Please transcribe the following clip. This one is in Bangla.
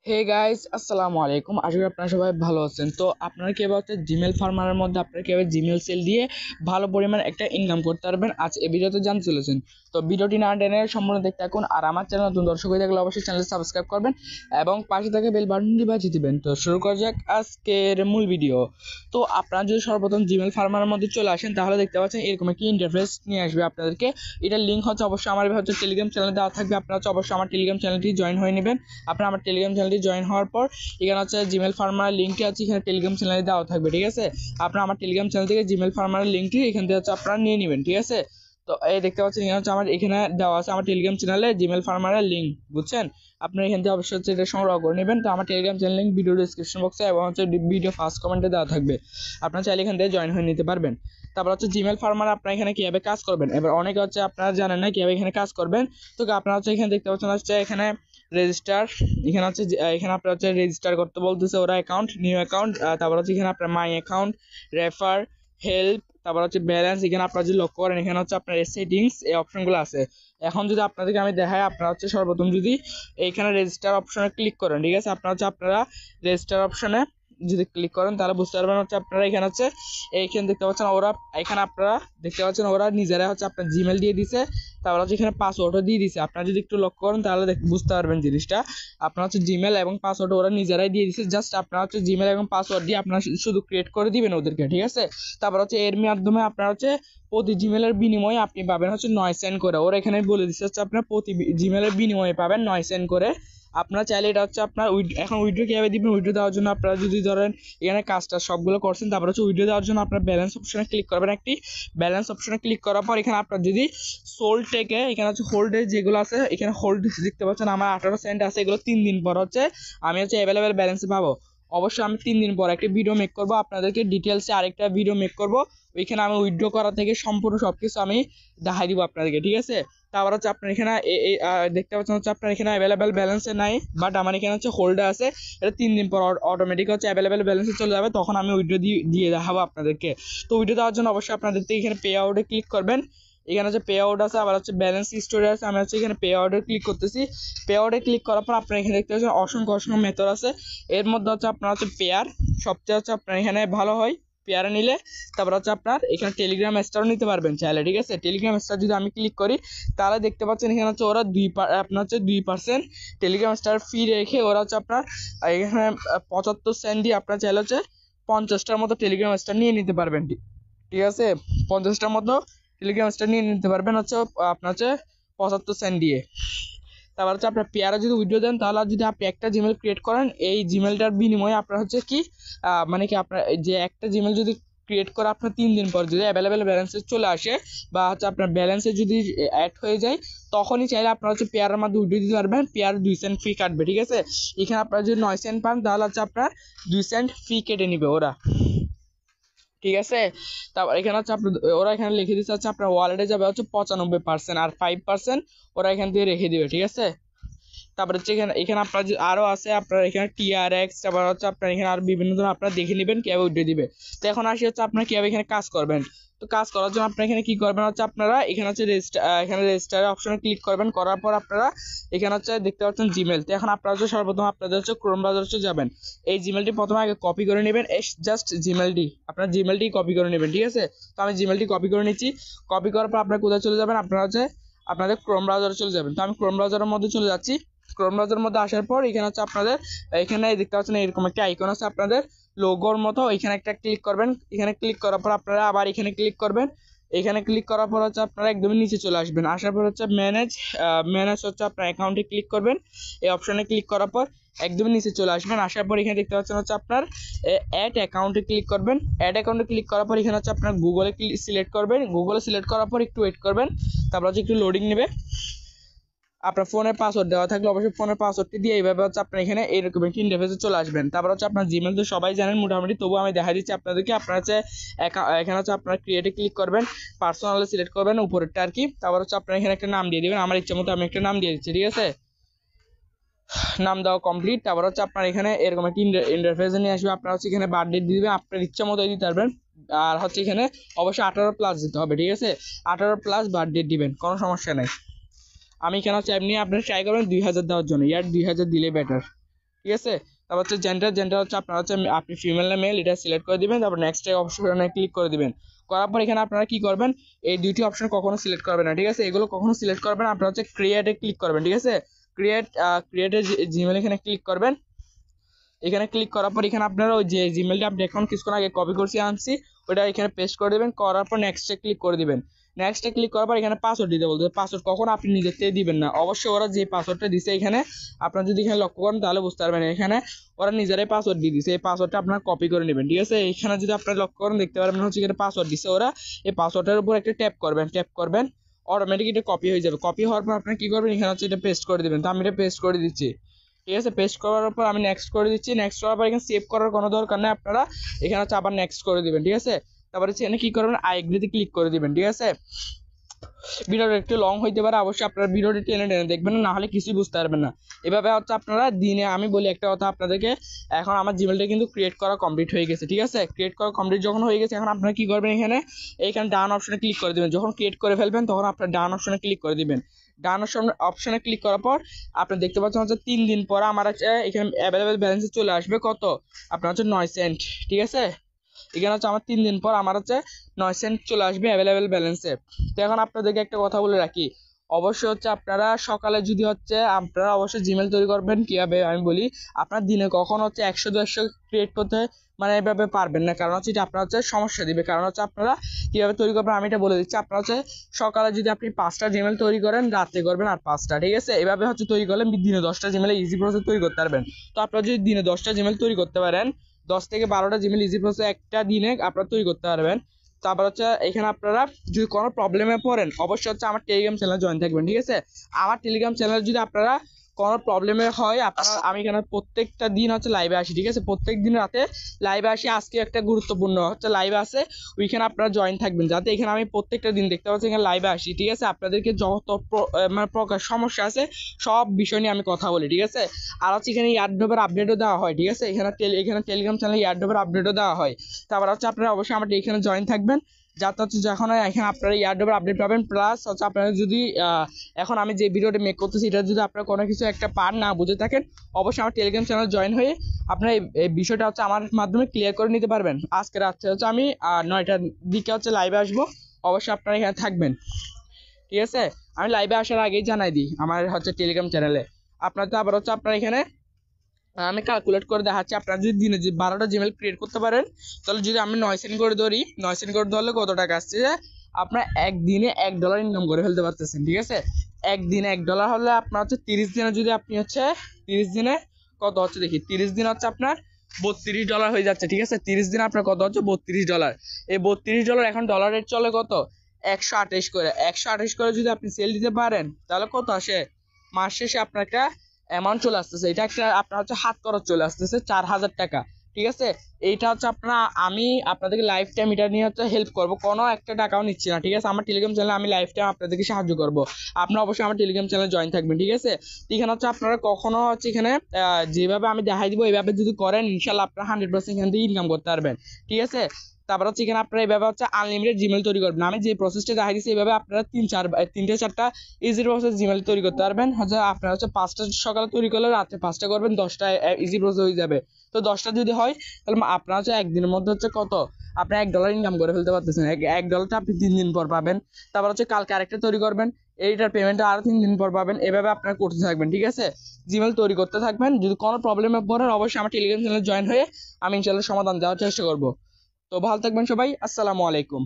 হে গাইস, আসসালামু আলাইকুম। আশা করি আপনারা সবাই ভালো আছেন। তো আপনারা কিভাবে হচ্ছে জিমেল ফার্মারের মধ্যে আপনারা কিভাবে জিমেল সেল দিয়ে ভালো পরিমাণ একটা ইনকাম করতে পারবেন আজ এই ভিডিওতে জানতে চলেছেন। তো ভিডিওটি না টেনে সম্পূর্ণ দেখতে থাকুন। আর আমার চ্যানেল নতুন দর্শক হয়ে থাকলে অবশ্যই চ্যানেল সাবস্ক্রাইব করবেন এবং পাশে থাকা বেল বাটনটি বাজিয়ে দিবেন। তো শুরু করা যাক আজকের মূল ভিডিও। তো আপনারা যদি সর্বপ্রথম জিমেল ফার্মারের মধ্যে চলে আসেন তাহলে দেখতে পাচ্ছেন এরকম একটি ইন্টারফেস নিয়ে আসবে আপনাদেরকে। এটার লিঙ্ক হচ্ছে অবশ্যই আমার হচ্ছে টেলিগ্রাম চ্যানেলে দেওয়া থাকবে। আপনারা হচ্ছে অবশ্যই আমার টেলিগ্রাম চ্যানেলটি জয়েন হয়ে নেবেন। আপনারা আমার টেলিগ্রাম চ্যানেলটি জয়েন হওয়ার পর এখানে হচ্ছে জিমেল ফার্মার লিঙ্কটি আছে, এখানে টেলিগ্রাম চ্যানেলে দেওয়া থাকবে। ঠিক আছে, আপনারা আমার টেলিগ্রাম চ্যানেল থেকে জিমেল ফার্মারের লিঙ্কটি এখান থেকে হচ্ছে আপনারা নিয়ে নেবেন। ঠিক আছে, তো এই দেখতে পাচ্ছেন এখানে হচ্ছে আমার এখানে দেওয়া আছে আমার টেলিগ্রাম চ্যানেলে জিমেল ফার্মারের লিঙ্ক, বুঝছেন? আপনারা এখান থেকে অবশ্যই হচ্ছে এটা সংগ্রহ করে নেবেন। তো আমার Telegram channel link video description বক্সে এবং হচ্ছে ভিডিও ফার্স্ট কমেন্টে দেওয়া থাকবে। আপনারা চাইলে এখান থেকে জয়েন হয়ে নিতে পারবেন। তারপর হচ্ছে জিমেল ফার্মার আপনারা এখানে কিভাবে কাজ করবেন, এবার অনেকে হচ্ছে আপনারা জানেন না কিভাবে এখানে কাজ করবেন। তো আপনারা হচ্ছে এখানে দেখতে পাচ্ছেন হচ্ছে এখানে রেজিস্টার, এখানে হচ্ছে এখানে আপনার হচ্ছে রেজিস্টার করতে বলতেছে ওরা অ্যাকাউন্ট, নিউ অ্যাকাউন্ট। তারপর হচ্ছে এখানে আপনার মাই অ্যাকাউন্ট, রেফার, হেল্প, তারপর হচ্ছে ব্যালেন্স। এখানে আপনারা যদি লক্ষ্য করেন এখানে হচ্ছে আপনার সেটিংস এই অপশনগুলো আছে। এখন যদি আপনাদেরকে আমি দেখাই, আপনারা হচ্ছে সর্বপ্রথম যদি এইখানে রেজিস্টার অপশনে ক্লিক করেন, ঠিক আছে, আপনারা রেজিস্টার অপশনে যদি ক্লিক করেন তাহলে বুঝতে পারবেন হচ্ছে আপনারা এখানে হচ্ছে এইখানে দেখতে পাচ্ছেন ওরা, এখানে আপনারা দেখতে পাচ্ছেন ওরা নিজেরা হচ্ছে আপনার জিমেল দিয়ে দিছে, তারপর হচ্ছে এখানে পাসওয়ার্ডও দিয়ে দিছে। আপনারা যদি একটু লক্ষ্য করেন তাহলে বুঝতে পারবেন জিনিসটা। আপনার হচ্ছে জিমেল এবং পাসওয়ার্ড ওরা নিজেরাই দিয়ে দিছে, জাস্ট আপনারা হচ্ছে জিমেল এবং পাসওয়ার্ড দিয়ে আপনারা শুধু ক্রিয়েট করে দিবেন ওদেরকে। ঠিক আছে, তারপর হচ্ছে এর মাধ্যমে আপনারা হচ্ছে প্রতি জিমেলের বিনিময়ে আপনি পাবেন হচ্ছে 9 সেন্ট করে। ওরা এখানে বলে দিচ্ছে হচ্ছে আপনার প্রতি জিমেলের বিনিময়ে পাবেন 9 সেন্ট করে। আপনারা চাইলে এটা হচ্ছে আপনার এখন উইথড্র কীভাবে দিবেন, উইথড্র দেওয়ার জন্য আপনারা যদি ধরেন এখানে কাজটা সবগুলো করছেন, তারপর হচ্ছে উইথড্র দেওয়ার জন্য আপনার ব্যালেন্স অপশনে ক্লিক করবেন। একটি ব্যালেন্স অপশনে ক্লিক করার পর এখানে আপনার যদি সোল্ড টেকে এখানে হচ্ছে হোল্ডে যেগুলো আছে এখানে হোল্ড দেখতে পাচ্ছেন আমার 18 সেন্ট আছে, এগুলো 3 দিন পর হচ্ছে আমি হচ্ছে অ্যাভেলেবেল ব্যালেন্সে পাবো। অবশ্যই আমি 3 দিন পর একটি ভিডিও মেক করবো, আপনাদেরকে ডিটেলসে আরেকটা ভিডিও মেক করবো, ওইখানে আমি উইথড্র করা থেকে সম্পূর্ণ সবকিছু আমি দেখাই দিব আপনাদেরকে। ঠিক আছে, তারপর হচ্ছে আপনার এখানে দেখতে পাচ্ছেন হচ্ছে আপনার এখানে অ্যাভেলেবেল ব্যালেন্সে নাই, বাট আমার এখানে হচ্ছে হোল্ডে আছে। এটা 3 দিন পর অটোমেটিক হচ্ছে অ্যাভেলেবেল ব্যালেন্সে চলে যাবে, তখন আমি উইথড্র দিয়ে দেখাবো আপনাদেরকে। তো উইথড্র দেওয়ার জন্য অবশ্যই আপনাদের এখানে পে আউটে ক্লিক করবেন। এখানে হচ্ছে পে আউট আছে, আবার হচ্ছে ব্যালেন্স স্টোরি আছে। আমি হচ্ছে এখানে পে আউটে ক্লিক করতেছি। পে আউটে ক্লিক করার পর আপনার এখানে দেখতে পাচ্ছেন অসংখ্য মেথড আছে। এর মধ্যে হচ্ছে আপনার হচ্ছে পেয়ার সবচেয়ে হচ্ছে আপনার এখানে ভালো হয়, পেয়ারে নিলে। তারপর হচ্ছে আপনার এখানে টেলিগ্রাম স্টারও নিতে পারবেন চাইলে। ঠিক আছে, টেলিগ্রাম স্টার যদি আমি ক্লিক করি তাহলে দেখতে পাচ্ছেন এখানে হচ্ছে ওরা আপনার হচ্ছে 2% টেলিগ্রাম স্টার ফি রেখে ওরা হচ্ছে আপনার এখানে 75 সেন্ট দিয়ে আপনার চাইলে হচ্ছে 50টার মতো টেলিগ্রাম স্টার নিয়ে নিতে পারবেন। ঠিক আছে, 50টার মতো টেলিগ্রাম স্টার নিয়ে নিতে পারবেন হচ্ছে আপনার হচ্ছে 75 সেন্ট দিয়ে। তারপর হচ্ছে আপনার পেয়ারে যদি উইথড্র দেন তাহলে যদি আপনি একটা জিমেল ক্রিয়েট করেন, এই জিমেলটার বিনিময়ে আপনার হচ্ছে কি মানে কি আপনার যে একটা জিমেল যদি ক্রিয়েট করে আপনার 3 দিন পর যদি অ্যাভেলেবেল ব্যালেন্সে চলে আসে বা হচ্ছে আপনার ব্যালেন্সে যদি অ্যাড হয়ে যায়, তখনই চাইলে আপনারা হচ্ছে পেয়ারের মধ্যে উইথড্র দিতে পারবেন। পেয়ার 2 সেন্ট ফি কাটবে। ঠিক আছে, এখানে আপনারা যদি 9 সেন্ট পান তাহলে হচ্ছে আপনার 2 সেন্ট ফি কেটে নিবে ওরা। ঠিক আছে, তারপর এখানে হচ্ছে আপনার ওরা এখানে লিখে দিচ্ছে হচ্ছে আপনার ওয়ালেটে যাবে হচ্ছে 95% আর 5% ওরা এখান থেকে রেখে দিবে। ঠিক আছে, তারপরে হচ্ছে এখানে এখানে আপনার আরও আছে আপনার এখানে টিআরএক্স, তারপর হচ্ছে আপনার এখানে আর বিভিন্ন ধরনের আপনারা দেখে নেবেন কীভাবে উঠে দিবে। তো এখন আসি হচ্ছে আপনার কীভাবে এখানে কাজ করবেন। তো কাজ করার জন্য আপনারা এখানে কি করবেন হচ্ছে আপনারা এখানে হচ্ছে এখানে রেজিস্টারের অপশনে ক্লিক করবেন। করার পর আপনারা এখানে হচ্ছে দেখতে পাচ্ছেন জিমেল। তো এখন আপনারা হচ্ছে সর্বপ্রথম আপনাদের হচ্ছে ক্রোম ব্রাউজার হচ্ছে যাবেন। এই জিমেলটি প্রথমে আগে কপি করে নেবেন, জাস্ট জিমেলটি আপনার জিমেলটি কপি করে নেবেন। ঠিক আছে, তো আমি জিমেলটি কপি করে নিচ্ছি। কপি করার পর আপনারা কোথায় চলে যাবেন, আপনারা হচ্ছে আপনাদের ক্রোম ব্রাউজারে চলে যাবেন। তো আমি ক্রোম ব্রাউজারের মধ্যে চলে যাচ্ছি। ক্রোম ব্রাউজারের মধ্যে আসার পর এখানে হচ্ছে আপনাদের এখানে দেখতে পাচ্ছেন এরকম একটা আইকন আছে আপনাদের লোগোর মতো, এখানে একটা ক্লিক করবেন। এখানে ক্লিক করার পর আপনারা আবার এখানে ক্লিক করবেন। এখানে ক্লিক করার পর হচ্ছে আপনারা একদমই নিচে চলে আসবেন। আসার পর হচ্ছে ম্যানেজ হচ্ছে আপনার অ্যাকাউন্টে ক্লিক করবেন। এই অপশনে ক্লিক করার পর একদমই নিচে চলে আসবেন। আসার পর এখানে দেখতে পাচ্ছেন হচ্ছে আপনার অ্যাড অ্যাকাউন্টে ক্লিক করবেন। অ্যাড অ্যাকাউন্টে ক্লিক করার পর এখানে হচ্ছে আপনার গুগলে সিলেক্ট করবেন। গুগলে সিলেক্ট করার পর একটু ওয়েট করবেন, তারপর হচ্ছে একটু লোডিং নেবে। আপনার ফোনের পাসওয়ার্ড দেওয়া থাকলে অবশ্যই ফোনের পাসওয়ার্ডটি দিয়ে এইভাবে হচ্ছে আপনার এখানে এইরকম একটি ইন্টারফেসে চলে আসবেন। তারপর হচ্ছে আপনার জিমেল তো সবাই জানেন মোটামুটি, তবুও আমি দেখা দিচ্ছি আপনাদেরকে। আপনার হচ্ছে এখানে হচ্ছে আপনার ক্রিয়েটে ক্লিক করবেন, পার্সোনালে সিলেক্ট করবেন উপরেরটা আর কি। তারপর হচ্ছে আপনার এখানে একটা নাম দিয়ে দিবেন, আমার ইচ্ছা মতো আমি একটা নাম দিয়ে দিচ্ছি। ঠিক আছে, নাম দেওয়া কমপ্লিট। তারপর হচ্ছে আপনার এখানে এরকম একটি ইন্টারফেসে নিয়ে আসবে। আপনার হচ্ছে এখানে বার্থডে দিয়ে দিবেন, আপনার ইচ্ছা মতো দিতে পারবেন। আর হচ্ছে এখানে অবশ্যই 18+ দিতে হবে। ঠিক আছে, 18+ বার্থডে দিবেন, কোনো সমস্যা নেই। আমি এখানে হচ্ছে এমনি আপনারা ট্রাই করবেন 2000 দেওয়ার জন্য, ইয়ার 2000 দিলে বেটার। ঠিক আছে। তারপর হচ্ছে জেন্ডার হচ্ছে আপনার হচ্ছে আপনি ফিমেল না মেল এটা সিলেক্ট করে দিবেন, তারপর নেক্সট অপশনে ক্লিক করে দিবেন। করার পর এখানে আপনারা কি করবেন, এই দুইটি অপশন কখনো সিলেক্ট করবেন না, ঠিক আছে, এগুলো কখনো সিলেক্ট করবেন না। আপনারা হচ্ছে ক্রিয়েটে ক্লিক করবেন, ঠিক আছে, ক্রিয়েটে জিমেল এখানে ক্লিক করবেন। এখানে ক্লিক করার পর এখানে আপনারা ওই যে জিমেলটা আপনি এখন কিছুক্ষণ আগে কপি করছি আনছি ওটা এখানে পেস্ট করে দেবেন, করার পর নেক্সটে ক্লিক করে দিবেন। নেক্সটে ক্লিক করার পর এখানে পাসওয়ার্ড দিতে বলতে, পাসওয়ার্ড কখন আপনি নিজের থেকে দিবেন না, অবশ্যই ওরা যে পাসওয়ার্ডটা দিছে এখানে আপনারা যদি এখানে লক্ষ্য করেন তাহলে বুঝতে পারবেন এখানে ওরা নিজেরাই পাসওয়ার্ড দিয়ে দিছে, এই পাসওয়ার্ডটা আপনারা কপি করে নেবেন, ঠিক আছে। এখানে যদি আপনারা লক্ষ্য করেন দেখতে পারবেন হচ্ছে এখানে পাসওয়ার্ড দিছে ওরা, এই পাসওয়ার্ডের উপর একটা ট্যাপ করবেন অটোমেটিক এটা কপি হয়ে যাবে। কপি হওয়ার পর আপনারা কি করবেন, এখানে হচ্ছে এটা পেস্ট করে দিবেন। তো আমি এটা পেস্ট করে দিচ্ছি, ঠিক আছে। পেস্ট করার পর আমি নেক্সট করে দিচ্ছি, নেক্সট করার পর এখানে সেভ করার কোনো দরকার নেই, আপনারা এখানে হচ্ছে আবার নেক্সট করে দিবেন, ঠিক আছে। তারপরে হচ্ছে এখানে কি করবেন, আই এগ্রিতে ক্লিক করে দিবেন, ঠিক আছে। ভিডিওটা একটু লং হইতে পারে, অবশ্যই আপনারা ভিডিওটি টেনে টেনে দেখবেন, না হলে কিছুই বুঝতে পারবেন না। এভাবে হচ্ছে আপনারা দিনে, আমি বলি একটা কথা আপনাদেরকে, এখন আমার জিমেলটা কিন্তু ক্রিয়েট করা কমপ্লিট হয়ে গেছে, ঠিক আছে। ক্রিয়েট করা কমপ্লিট যখন হয়ে গেছে এখন আপনারা কি করবেন, এইখানে ডান অপশনে ক্লিক করে দিবেন। যখন ক্রিয়েট করে ফেলবেন তখন আপনারা ডান অপশনে ক্লিক করে দিবেন। ডান অপশনে ক্লিক করার পর আপনি দেখতে পাচ্ছেন হচ্ছে 3 দিন পর আমার হচ্ছে এখানে অ্যাভেলেবেল ব্যালেন্সে চলে আসবে কত, আপনার হচ্ছে 9 সেন্ট, ঠিক আছে। এখানে হচ্ছে আমার 3 দিন পর আমার হচ্ছে 9 সেন্ট চলে আসবে অ্যাভেলেবেল ব্যালেন্সে। তো এখন আপনাদেরকে একটা কথা বলে রাখি, অবশ্যই হচ্ছে আপনারা সকালে যদি হচ্ছে আপনারা অবশ্যই জিমেল তৈরি করবেন কীভাবে আমি বলি, আপনার দিনে কখন হচ্ছে 100-200 ক্রিয়েট করতে মানে এভাবে পারবেন না, কারণ হচ্ছে এটা আপনার হচ্ছে সমস্যা দিবে। কারণ হচ্ছে আপনারা কীভাবে তৈরি করবেন আমি এটা বলে দিচ্ছি। আপনারা হচ্ছে সকালে যদি আপনি 5টা জিমেল তৈরি করেন, রাতে করবেন আর 5টা, ঠিক আছে। এভাবে হচ্ছে তৈরি করলে দিনে 10টা জিমেল ইজি প্রসেস তৈরি করতে পারবেন। তো আপনারা যদি দিনে 10টা জিমেল তৈরি করতে পারেন, 10 থেকে 12টা জিমেল ইজি প্রসেস একটা দিনে আপনারা তৈরি করতে পারবেন। তারপর হচ্ছে এখানে আপনারা যদি কোনো প্রবলেমে পড়েন অবশ্যই হচ্ছে আমার টেলিগ্রাম চ্যানেল জয়েন থাকবেন, ঠিক আছে। আমার টেলিগ্রাম চ্যানেল যদি আপনারা কোনো প্রবলেমে হয় আপনারা, আমি এখানে প্রত্যেকটা দিন হচ্ছে লাইভে আসি, ঠিক আছে। প্রত্যেক দিন রাতে লাইভে আসি, আজকে একটা গুরুত্বপূর্ণ হচ্ছে লাইভে আছে, ওইখানে আপনারা জয়েন থাকবেন, যাতে এখানে আমি প্রত্যেকটা দিন দেখতে পাচ্ছি এখানে লাইভে আসি, ঠিক আছে। আপনাদেরকে যত মানে প্রকার সমস্যা আছে সব বিষয় নিয়ে আমি কথা বলি, ঠিক আছে। আর হচ্ছে এখানে ইয়ারড্রপের আপডেটও দেওয়া হয়, ঠিক আছে। এখানে টেলিগ্রাম চ্যানেলে ইয়ারড্রপের আপডেটও দেওয়া হয়। তারপর হচ্ছে আপনারা অবশ্যই আমার এখানে জয়েন থাকবেন, যাতে হচ্ছে যখন এখানে আপনারা ইয়ারড্রপের আপডেট পাবেন, প্লাস হচ্ছে আপনারা যদি এখন আমি যে ভিডিওটা মেক করতেছি এটা যদি আপনারা কোনো কিছু একটা পার না বুঝে থাকেন, অবশ্যই আমার টেলিগ্রাম চ্যানেল জয়েন হয়ে আপনারা এই বিষয়টা হচ্ছে আমার মাধ্যমে ক্লিয়ার করে নিতে পারবেন। আজকে রাত্রে হচ্ছে আমি 9টার দিকে হচ্ছে লাইভে আসবো, অবশ্যই আপনারা এখানে থাকবেন, ঠিক আছে। আমি লাইভে আসার আগেই জানাই দিই আমার হচ্ছে টেলিগ্রাম চ্যানেলে আপনার। তো আবার হচ্ছে আপনারা এখানে আমি ক্যালকুলেট করে দেখাচ্ছি, আপনারা যদি দিনে যে 12টা জিমেল ক্রিয়েট করতে পারেন, তাহলে যদি আমি 9 সেন্ট করে ধরি, 9 সেন্ট করে ধরলে কত টাকা আসছে, আপনার একদিনে $1 ইনকাম করে ফেলতে পারতেছেন, ঠিক আছে। একদিনে $1 হলে আপনার হচ্ছে 30 দিনে, যদি আপনি হচ্ছে 30 দিনে কত হচ্ছে দেখি, 30 দিন হচ্ছে আপনার $32 হয়ে যাচ্ছে, ঠিক আছে। 30 দিন আপনার কত হচ্ছে $32। এই $32 এখন ডলার রেট চলে কত, 128 করে। 128 করে যদি আপনি সেল দিতে পারেন তাহলে কত আসে, মাস শেষে আপনার একটা অ্যামাউন্ট চলে আসতেছে, এটা একটা আপনার হচ্ছে হাত খরচ চলে আসতেছে 4000 টাকা, ঠিক আছে। এইটা হচ্ছে আপনারা, আমি আপনাদেরকে লাইফ টাইম এটা নিয়ে হচ্ছে হেল্প করবো, কোনো একটা টাকাও নিচ্ছি না, ঠিক আছে। আমার টেলিগ্রাম চ্যানেলে আমি লাইফ টাইম আপনাদেরকে সাহায্য করবো, আপনারা অবশ্যই আমার টেলিগ্রাম চ্যানেলে জয়েন থাকবেন, ঠিক আছে। এখানে হচ্ছে আপনারা কখনো হচ্ছে এখানে যেভাবে আমি দেখাই দিব এইভাবে যদি করেন, ইনশাল্লাহ আপনারা 100% এখান থেকে ইনকাম করতে পারবেন, ঠিক আছে। তারপর হচ্ছে এখানে আপনারা এইভাবে হচ্ছে আনলিমিটেড জিমেল তৈরি করবেন, আমি যে প্রসেসটা দেখাই দিচ্ছি এইভাবে আপনারা 3-4টা ইজি প্রসেস জিমেল তৈরি করতে পারবেন। হচ্ছে আপনারা হচ্ছে 5টা সকালে তৈরি করলে রাতে 5টা করবেন, 10টা ইজি প্রসেস হয়ে যাবে। তো 10টা যদি হয় তাহলে আপনারা হচ্ছে একদিনের মধ্যে হচ্ছে কত, আপনি $1 ইনকাম করে ফেলতে পারতেছেন। $1টা আপনি 3 দিন পর পাবেন। তারপর হচ্ছে কালকে আরেকটা তৈরি করবেন, এইটার পেমেন্টটা আরো 3 দিন পর পাবেন। এভাবে আপনারা করতে থাকবেন, ঠিক আছে। জিমেল তৈরি করতে থাকবেন, যদি কোনো প্রবলেমে পড়েন অবশ্যই আমার টেলিগ্রাম চ্যানেলে জয়েন হয়ে আমি ইনশাআল্লাহ সমাধান দেওয়ার চেষ্টা করব। তো ভালো থাকবেন সবাই, আসসালামু আলাইকুম।